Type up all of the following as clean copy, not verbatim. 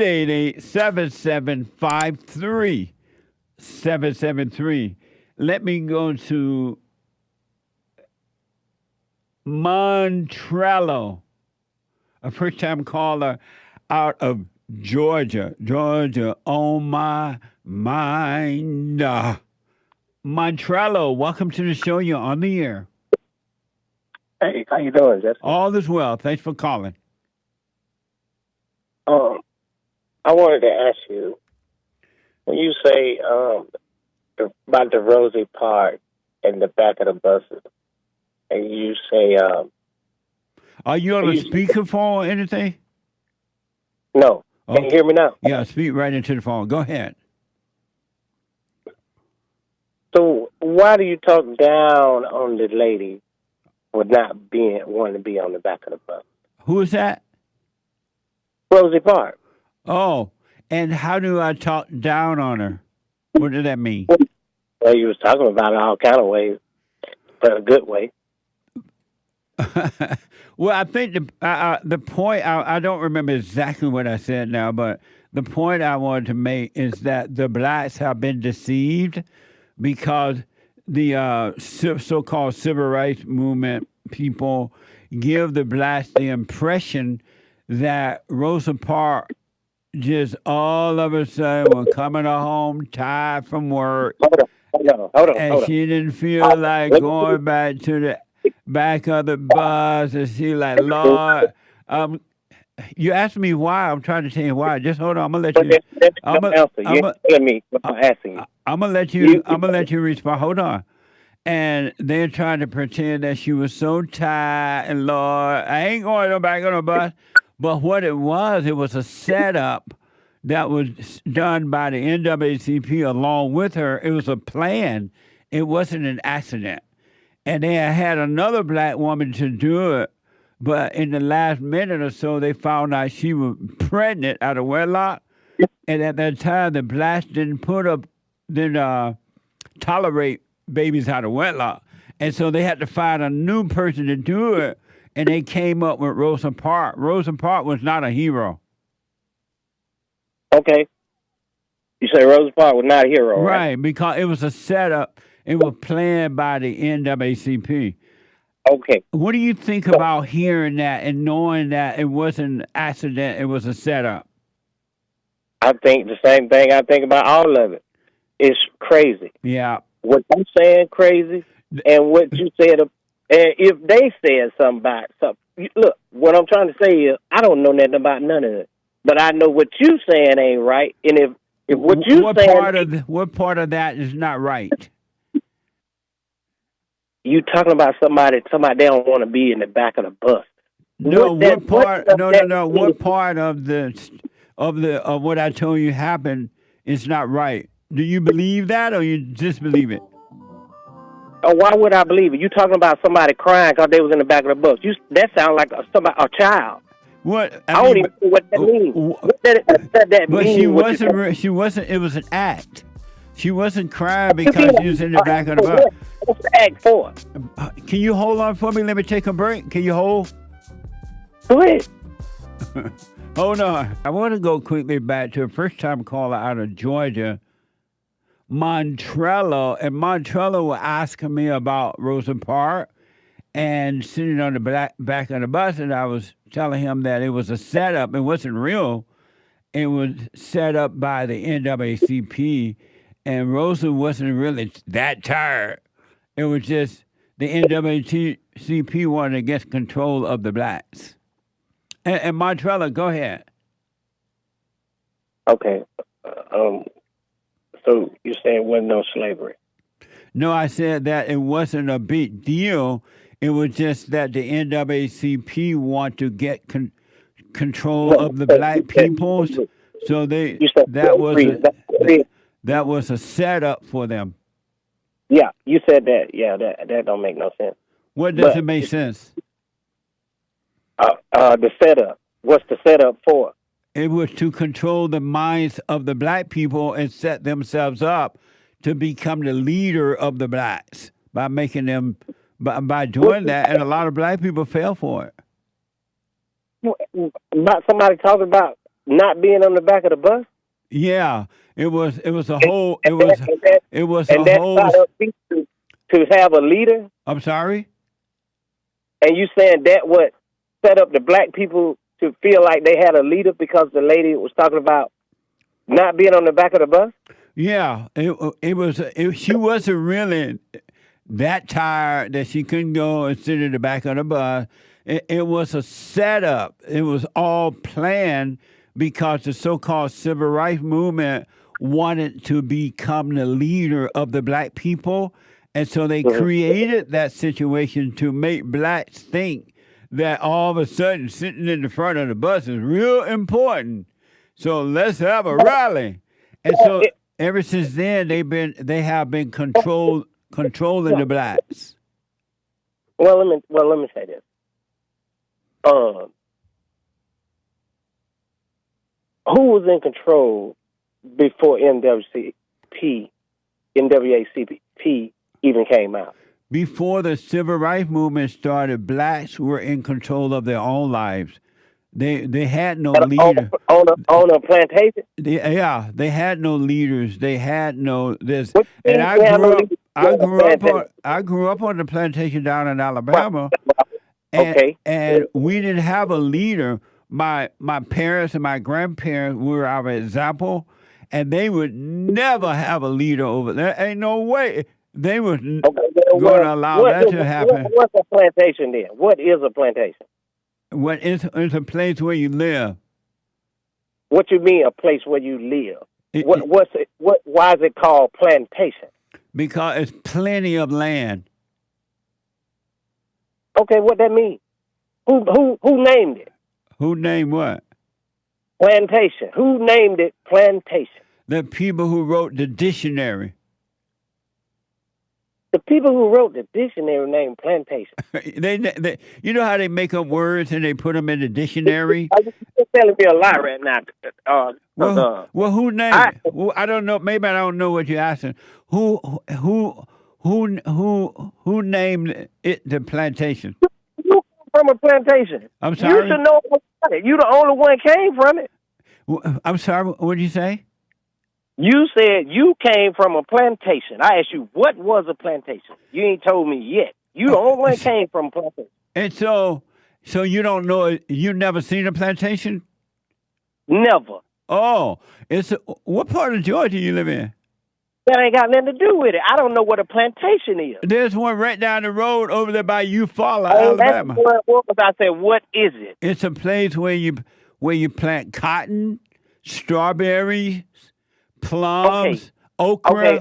888-775-3773. Let me go to Montrello, a first-time caller out of Georgia. Georgia, on my mind. Montrello, welcome to the show. You're on the air. Hey, how you doing, Jesse? All is well. Thanks for calling. I wanted to ask you, when you say about the Rosa Parks in the back of the buses, and you say, Are you on a speakerphone or anything? no. Can you hear me now? Yeah, speak right into the phone. Go ahead. So why do you talk down on the lady for not wanting to be on the back of the bus? Who is that? Rosa Parks. Oh, and how do I talk down on her? What does that mean? Well, you was talking about it all kind of ways, but a good way. Well, I think the point, I don't remember exactly what I said now, but the point I wanted to make is that the blacks have been deceived because the so-called civil rights movement people give the blacks the impression that Rosa Parks just all of a sudden was coming home tired from work. Hold on. And she didn't feel like going back to the back of the bus. And she like, Lord, you asked me why. I'm trying to tell you why. Just hold on. I'm gonna let you. I'm gonna let you respond. Hold on. And they're trying to pretend that she was so tired and Lord, I ain't going back on the bus. But what it was a setup that was done by the NAACP along with her. It was a plan. It wasn't an accident. And they had another black woman to do it. But in the last minute or so, they found out she was pregnant out of wedlock. And at that time, the blacks didn't tolerate babies out of wedlock. And so they had to find a new person to do it. And they came up with Rosa Parks. Rosa Parks was not a hero. Okay. You say Rosa Parks was not a hero, right? Right, because it was a setup. It was planned by the NAACP. Okay. What do you think about hearing that and knowing that it wasn't an accident, it was a setup? I think the same thing I think about all of it. It's crazy. Yeah. What you saying crazy and what you said. And if they said something about something, look, what I'm trying to say is I don't know nothing about none of it. But I know what you saying ain't right. And if what you saying... What part of that is not right? You talking about somebody they don't want to be in the back of the bus. No, what part of what I told you happened is not right? Do you believe that, or you just believe it? Oh, why would I believe it? You talking about somebody crying because they was in the back of the bus? That sounds like a child. What? I don't even know what that means. What that but mean? She wasn't. It was an act. She wasn't crying because she was in the back of the bus. What's the act for? Can you hold on for me? Let me take a break. Can you hold? Go ahead. Hold on. I want to go quickly back to a first-time caller out of Georgia, Montrello. And Montrello was asking me about Rosa Parks and sitting on the back of the bus, and I was telling him that it was a setup. It wasn't real. It was set up by the NAACP, and Rosa wasn't really that tired. It was just the NAACP wanted to get control of the blacks. And Montrello, go ahead. Okay. So you're saying there wasn't no slavery? No, I said that it wasn't a big deal. It was just that the NAACP want to get control of the black people. So that was a setup for them. Yeah, you said that. Yeah, that don't make no sense. What doesn't make sense? The setup. What's the setup for? It was to control the minds of the black people and set themselves up to become the leader of the blacks by making them, by doing that, and a lot of black people fell for it. Somebody talking about not being on the back of the bus? Yeah, it was a And, whole and that and that it was a and that whole. side of people to have a leader, I'm sorry. and you saying that what set up the black people to feel like they had a leader because the lady was talking about not being on the back of the bus? Yeah, she wasn't really that tired that she couldn't go and sit in the back of the bus. It was a setup. It was all planned because the so-called civil rights movement wanted to become the leader of the black people. And so they Mhm. created that situation to make blacks think that all of a sudden sitting in the front of the bus is real important. So let's have a rally. And Well, so ever since then they have been controlling the blacks. let me say this. Um, who was in control before NWACP even came out? Before the civil rights movement started, blacks were in control of their own lives. They had no leader. On a plantation? They had no leaders. They had no this. What you And mean you have no leaders on a plantation? I grew up on the plantation down in Right. Alabama, Okay. and we didn't have a leader. My parents and my grandparents were our example, and they would never have a leader over there. Ain't no way they was Okay. going to allow that to happen. What's a plantation then? What is a plantation? When it's a place where you live. What you mean a place where you live? It, What it, what's it? Why is it called plantation? because it's plenty of land. Okay, what that mean? Who named it? Who named what? Plantation. Who named it plantation? The people who wrote the dictionary. The people who wrote the dictionary named plantation. they you know how they make up words and they put them in the dictionary. Are you telling me a lie right now? Well, who named it? Well, I don't know. Maybe I don't know what you're asking. Who who who named it the plantation? You from a plantation. I'm You sorry. should know about it. You the only one came from it. I'm sorry. What did you say? You said you came from a plantation. I asked you, what was a plantation? You ain't told me yet. You the only one came from a plantation. And so you don't know it. You never seen a plantation? Never. Oh, what part of Georgia you live in? That ain't got nothing to do with it. I don't know what a plantation is. There's one right down the road over there by Eufaula, Oh, that's Alabama. what I said. What is it? It's a place where you plant cotton, strawberries, plums, okra, Okay,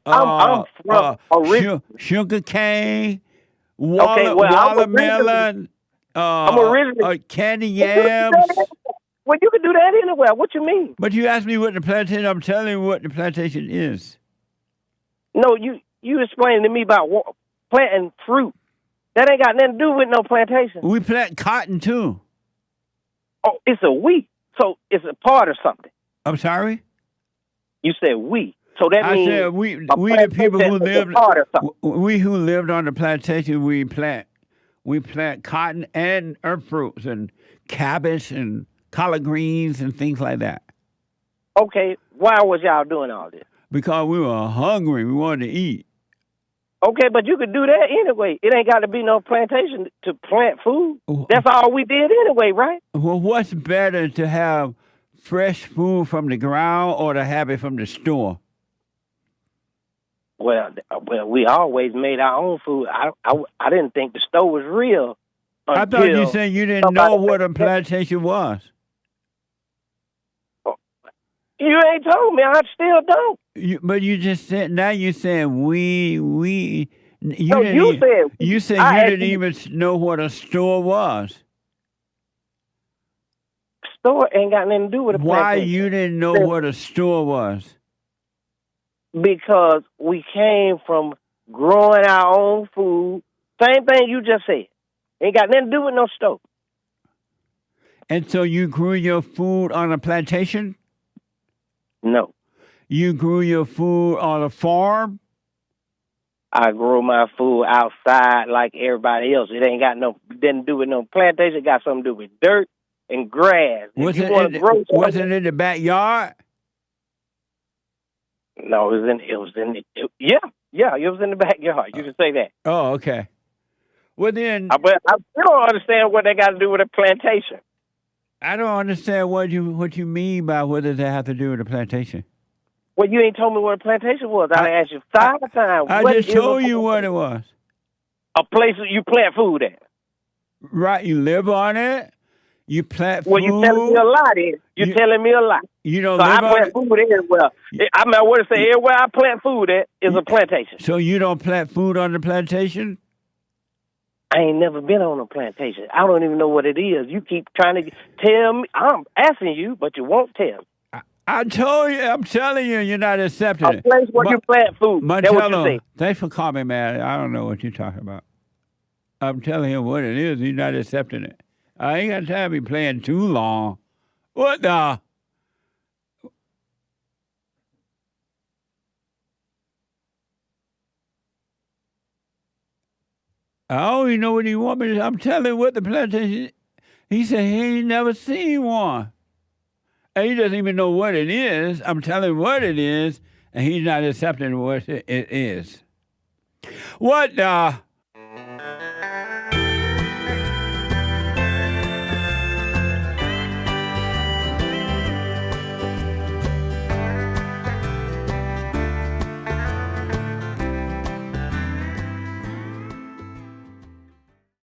I'm from originally. sugar cane, Okay, well, watermelon, I'm originally. candy yams. Well, you can do that anywhere. What you mean? But you asked me what the plantation. I'm telling you what the plantation is. No, you explained to me about planting fruit. That ain't got nothing to do with no plantation. We plant cotton too. Oh, it's a we. So it's a part of something. I'm sorry. You said we. So that I means said we the people who lived part of something. we who lived on the plantation. We plant cotton and herb fruits and cabbage and collard greens and things like that. Okay, why was y'all doing all this? Because we were hungry. We wanted to eat. Okay, but you could do that anyway. It ain't got to be no plantation to plant food. That's all we did anyway, right? Well, what's better, to have fresh food from the ground or to have it from the store? Well, we always made our own food. I didn't think the store was real. I thought you said you didn't know what a plantation was. You ain't told me. I still don't. But you just said, now you saying we. You No, didn't you you said you didn't even know what a store was. Store ain't got nothing to do with a Why plantation. you didn't know what a store was? Because we came from growing our own food. Same thing you just said. Ain't got nothing to do with no store. And so you grew your food on a plantation? No. You grew your food on a farm? I grow my food outside like everybody else. It ain't got didn't do with no plantation. It got something to do with dirt and grass. If Was you it want to grow was something, it in the backyard? no, it was in it was in the backyard. You can say that. Oh, okay. Well, then But I still don't understand what they got to do with a plantation. I don't understand what you mean by what does that have to do with the plantation. Well, you ain't told me what a plantation was. I asked you 5 times. I what just is told you what it was. a place that you plant food at. Right, you live on it. You plant food. Well, you telling me a lie then. You're telling me a lie. You don't So live I on plant it. food everywhere. I mean, I want to say everywhere I plant food at is a plantation. So you don't plant food on the plantation? I ain't never been on a plantation. I don't even know what it is. You keep trying to tell me. I'm asking you, but you won't tell me. I'm telling you, you're not accepting A place where you plant food. That's what you say. Thanks for calling me, man. I don't know what you're talking about. I'm telling him what it is. He's not accepting it. I ain't got time to be playing too long. What the? I don't even know what he want me to. I'm telling him what the plantation. He said he ain't never seen one. And he doesn't even know what it is. I'm telling him what it is, and he's not accepting what it is. What the?